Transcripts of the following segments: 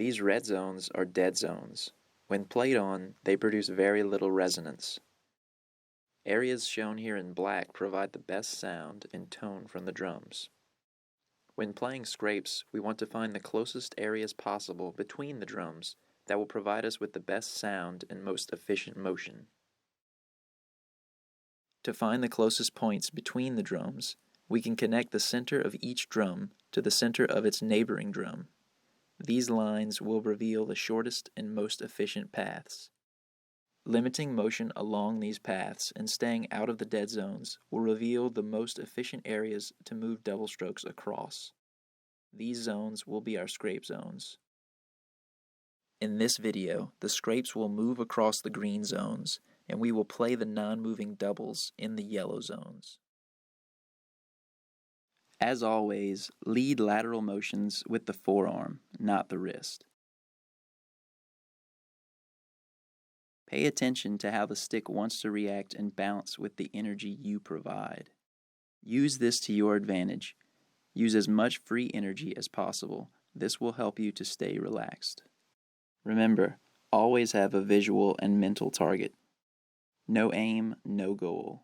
These red zones are dead zones. When played on, they produce very little resonance. Areas shown here in black provide the best sound and tone from the drums. When playing scrapes, we want to find the closest areas possible between the drums that will provide us with the best sound and most efficient motion. To find the closest points between the drums, we can connect the center of each drum to the center of its neighboring drum. These lines will reveal the shortest and most efficient paths. Limiting motion along these paths and staying out of the dead zones will reveal the most efficient areas to move double strokes across. These zones will be our scrape zones. In this video, the scrapes will move across the green zones, and we will play the non-moving doubles in the yellow zones. As always, lead lateral motions with the forearm, not the wrist. Pay attention to how the stick wants to react and bounce with the energy you provide. Use this to your advantage. Use as much free energy as possible. This will help you to stay relaxed. Remember, always have a visual and mental target. No aim, no goal.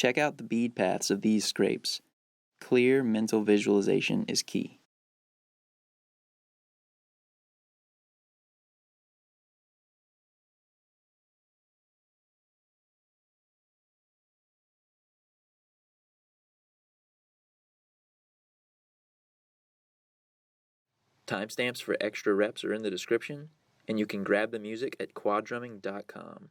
Check out the bead paths of these scrapes. Clear mental visualization is key. Timestamps for extra reps are in the description, and you can grab the music at quaddrumming.com.